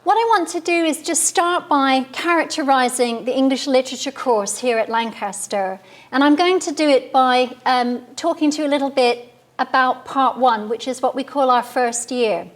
What I want to do is just start by characterising the English literature course here at Lancaster. And I'm going to do it by talking to you a little bit about part one, which is what we call our first year.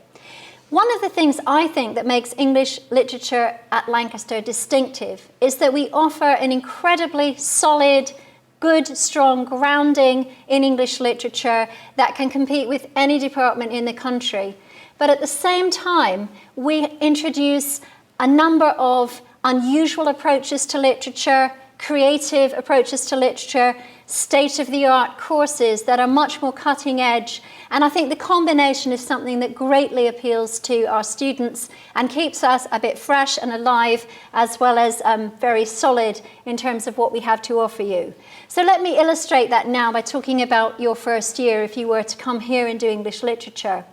One of the things I think that makes English literature at Lancaster distinctive is that we offer an incredibly solid, good, strong grounding in English literature that can compete with any department in the country. But at the same time, we introduce a number of unusual approaches to literature, creative approaches to literature, state-of-the-art courses that are much more cutting edge. And I think the combination is something that greatly appeals to our students and keeps us a bit fresh and alive, as well as very solid in terms of what we have to offer you. So let me illustrate that now by talking about your first year if you were to come here and do English literature.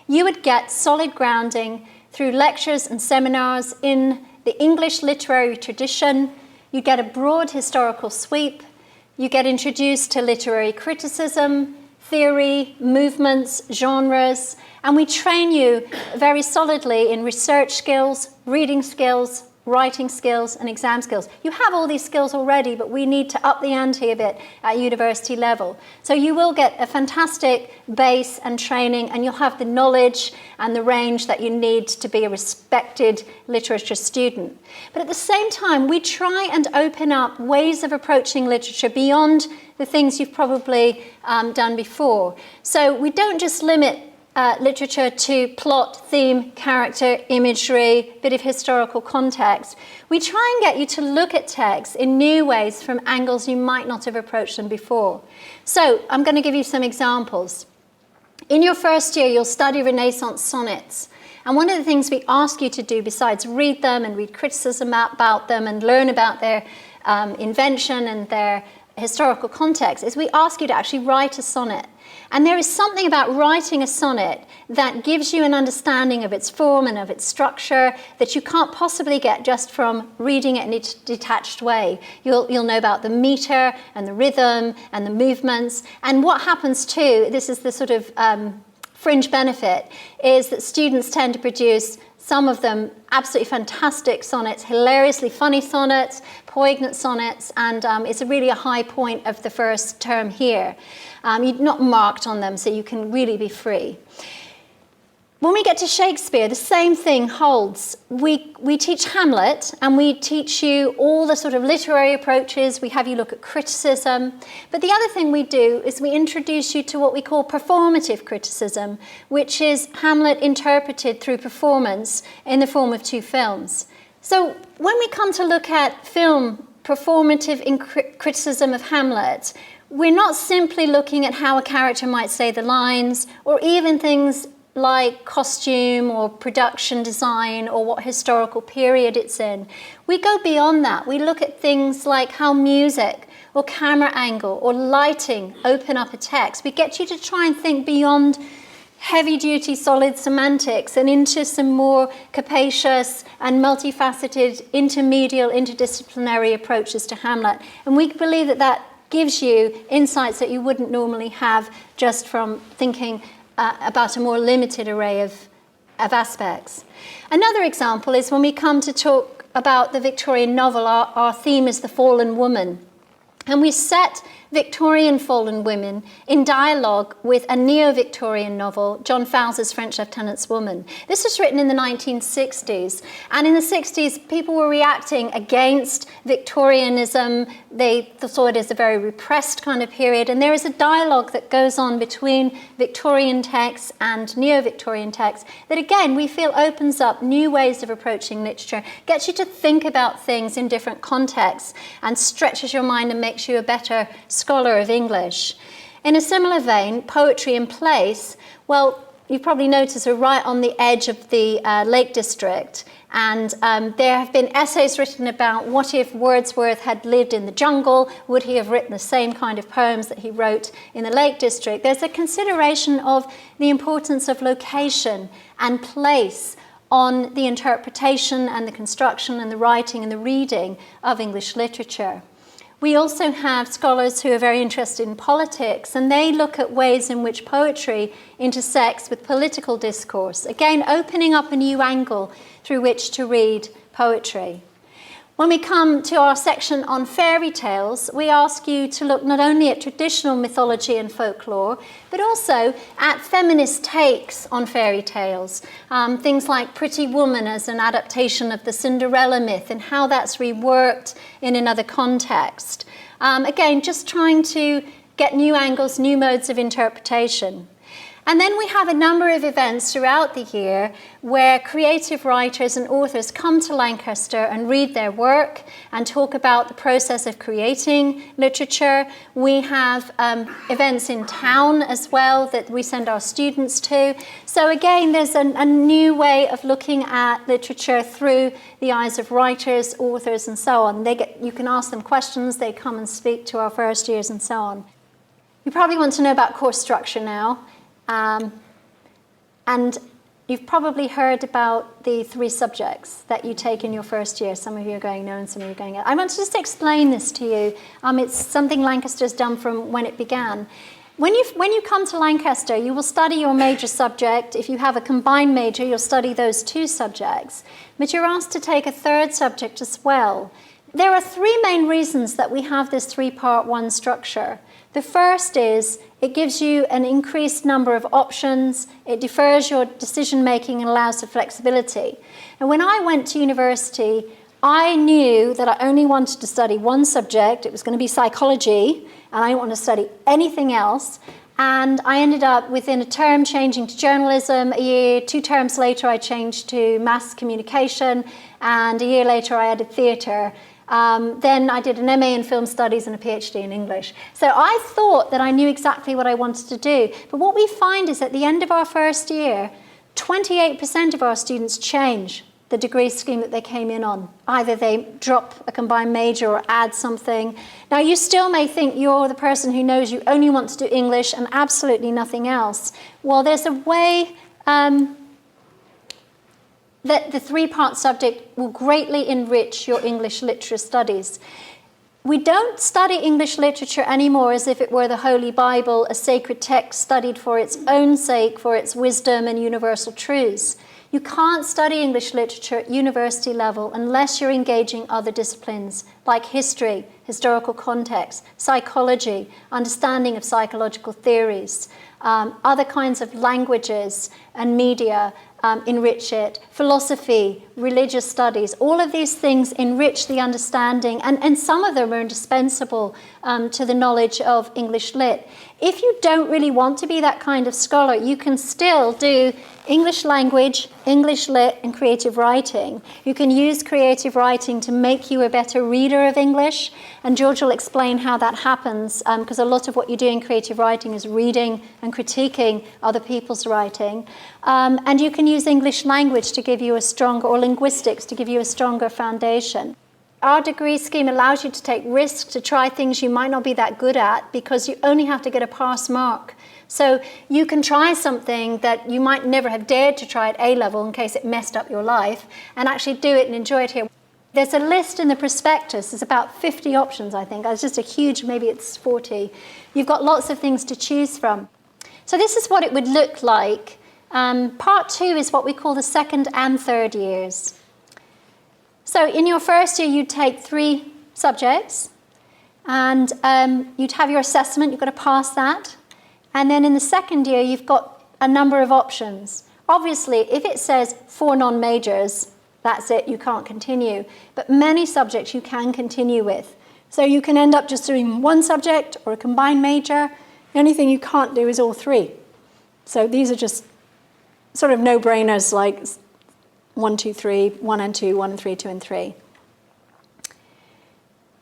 You would get solid grounding through lectures and seminars in the English literary tradition. You get a broad historical sweep. You get introduced to literary criticism, theory, movements, genres, and we train you very solidly in research skills, reading skills, writing skills, and exam skills. You have all these skills already, but we need to up the ante a bit at university level. So you will get a fantastic base and training, and you'll have the knowledge and the range that you need to be a respected literature student. But at the same time, we try and open up ways of approaching literature beyond the things you've probably done before. So we don't just limit literature to plot, theme, character, imagery, bit of historical context. We try and get you to look at texts in new ways from angles you might not have approached them before. So I'm going to give you some examples. In your first year, you'll study Renaissance sonnets. And one of the things we ask you to do, besides read them and read criticism about them and learn about their invention and their historical context, is we ask you to actually write a sonnet. And there is something about writing a sonnet that gives you an understanding of its form and of its structure that you can't possibly get just from reading it in a detached way. You'll know about the meter and the rhythm and the movements. And what happens too, this is the sort of fringe benefit, is that students tend to produce some of them absolutely fantastic sonnets, hilariously funny sonnets, poignant sonnets, and it's really a high point of the first term here. You're not marked on them, so you can really be free. When we get to Shakespeare, the same thing holds. We teach Hamlet, and we teach you all the sort of literary approaches. We have you look at criticism. But the other thing we do is we introduce you to what we call performative criticism, which is Hamlet interpreted through performance in the form of 2 films. So when we come to look at film performative criticism of Hamlet, we're not simply looking at how a character might say the lines, or even things like costume or production design or what historical period it's in. We go beyond that. We look at things like how music or camera angle or lighting open up a text. We get you to try and think beyond heavy-duty solid semantics and into some more capacious and multifaceted intermedial, interdisciplinary approaches to Hamlet. And we believe that that gives you insights that you wouldn't normally have just from thinking about a more limited array of aspects. Another example is when we come to talk about the Victorian novel, our theme is the fallen woman. And we set Victorian fallen women in dialogue with a neo-Victorian novel, John Fowles's French Lieutenant's Woman. This was written in the 1960s, and in the 60s people were reacting against Victorianism. They saw it as a very repressed kind of period, and there is a dialogue that goes on between Victorian texts and neo-Victorian texts that, again, we feel opens up new ways of approaching literature, gets you to think about things in different contexts, and stretches your mind and makes you a better scholar of English. In a similar vein, poetry in place, well, you've probably noticed we're right on the edge of the Lake District, and there have been essays written about what if Wordsworth had lived in the jungle, would he have written the same kind of poems that he wrote in the Lake District? There's a consideration of the importance of location and place on the interpretation and the construction and the writing and the reading of English literature. We also have scholars who are very interested in politics, and they look at ways in which poetry intersects with political discourse, again opening up a new angle through which to read poetry. When we come to our section on fairy tales, we ask you to look not only at traditional mythology and folklore, but also at feminist takes on fairy tales. Things like Pretty Woman as an adaptation of the Cinderella myth and how that's reworked in another context. Again, just trying to get new angles, new modes of interpretation. And then we have a number of events throughout the year where creative writers and authors come to Lancaster and read their work and talk about the process of creating literature. We have events in town as well that we send our students to. So again, there's a new way of looking at literature through the eyes of writers, authors, and so on. You can ask them questions, they come and speak to our first years and so on. You probably want to know about course structure now. And you've probably heard about the 3 subjects that you take in your first year. Some of you are going no and some of you are going yes. I want to just explain this to you. It's something Lancaster's done from when it began. When you come to Lancaster, you will study your major subject. If you have a combined major, you'll study those 2 subjects. But you're asked to take a 3rd subject as well. There are 3 main reasons that we have this 3-part 1 structure. The first is it gives you an increased number of options, it defers your decision making and allows for flexibility. And when I went to university, I knew that I only wanted to study one subject. It was going to be psychology, and I didn't want to study anything else. And I ended up within a term changing to journalism. A year, 2 terms later, I changed to mass communication, and a year later I added theatre. Then I did an MA in film studies and a PhD in English. So I thought that I knew exactly what I wanted to do. But what we find is at the end of our first year, 28% of our students change the degree scheme that they came in on. Either they drop a combined major or add something. Now you still may think you're the person who knows you only want to do English and absolutely nothing else. Well, there's a way that the 3-part subject will greatly enrich your English literature studies. We don't study English literature anymore as if it were the Holy Bible, a sacred text studied for its own sake, for its wisdom and universal truths. You can't study English literature at university level unless you're engaging other disciplines like history, historical context, psychology, understanding of psychological theories, other kinds of languages and media, enrich it, philosophy, religious studies, all of these things enrich the understanding, and some of them are indispensable to the knowledge of English lit. If you don't really want to be that kind of scholar, you can still do English language, English lit, and creative writing. You can use creative writing to make you a better reader of English, and George will explain how that happens, because a lot of what you do in creative writing is reading and critiquing other people's writing. And you can use English language to give you a stronger, or linguistics to give you a stronger foundation. Our degree scheme allows you to take risks, to try things you might not be that good at, because you only have to get a pass mark. So you can try something that you might never have dared to try at A-level in case it messed up your life, and actually do it and enjoy it here. There's a list in the prospectus. There's about 50 options, I think. It's just a huge, maybe it's 40. You've got lots of things to choose from. So this is what it would look like. Part 2 is what we call the 2nd and 3rd years. So in your first year, you'd take 3 subjects, and you'd have your assessment. You've got to pass that. And then in the 2nd year, you've got a number of options. Obviously, if it says 4 non-majors, that's it, you can't continue. But many subjects you can continue with. So you can end up just doing 1 subject or a combined major. The only thing you can't do is all 3. So these are just sort of no-brainers, like 1, 2, 3, 1 and 2, 1 and 3, 2 and 3.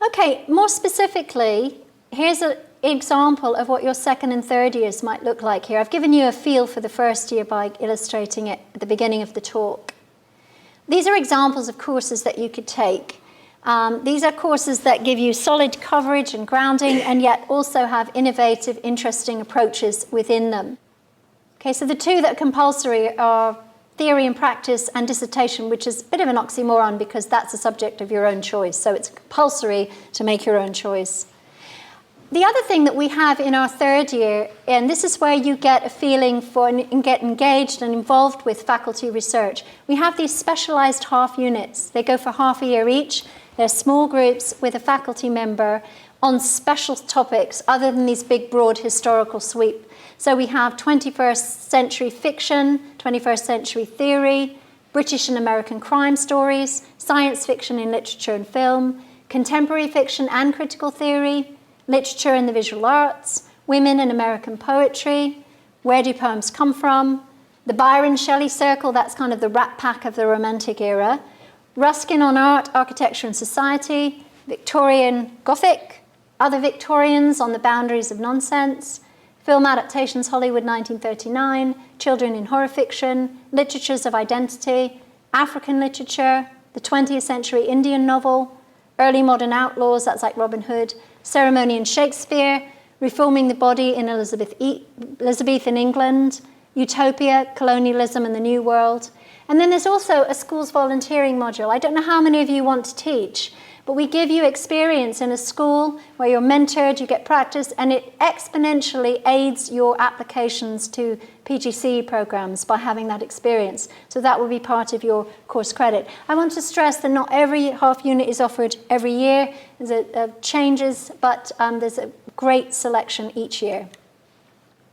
Okay, more specifically, here's an example of what your 2nd and 3rd years might look like here. I've given you a feel for the first year by illustrating it at the beginning of the talk. These are examples of courses that you could take. These are courses that give you solid coverage and grounding, and yet also have innovative, interesting approaches within them. Okay, so the 2 that are compulsory are theory and practice and dissertation, which is a bit of an oxymoron because that's a subject of your own choice. So it's compulsory to make your own choice. The other thing that we have in our third year, and this is where you get a feeling for and get engaged and involved with faculty research, we have these specialized half units. They go for half a year each. They're small groups with a faculty member on special topics other than these big, broad historical sweep. So we have 21st century fiction, 21st century theory, British and American crime stories, science fiction in literature and film, contemporary fiction and critical theory, literature and the visual arts, women and American poetry, where do poems come from, the Byron Shelley Circle, that's kind of the Rat Pack of the Romantic era, Ruskin on art, architecture and society, Victorian Gothic, other Victorians on the boundaries of nonsense, film adaptations, Hollywood 1939, children in horror fiction, literatures of identity, African literature, the 20th century Indian novel, early modern outlaws, that's like Robin Hood, ceremony in Shakespeare, reforming the body in Elizabethan England, utopia, colonialism and the New World. And then there's also a schools volunteering module. I don't know how many of you want to teach, but we give you experience in a school where you're mentored, you get practice, and it exponentially aids your applications to PGCE programs by having that experience. So that will be part of your course credit. I want to stress that not every half unit is offered every year. There's changes, but there's a great selection each year.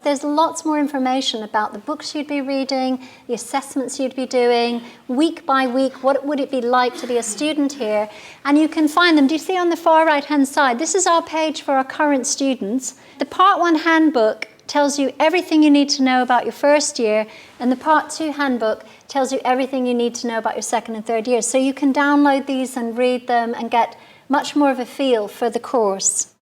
There's lots more information about the books you'd be reading, the assessments you'd be doing, week by week, what would it be like to be a student here. And you can find them. Do you see on the far right-hand side? This is our page for our current students. The Part 1 handbook tells you everything you need to know about your first year, and the Part 2 handbook tells you everything you need to know about your second and third year. So you can download these and read them and get much more of a feel for the course.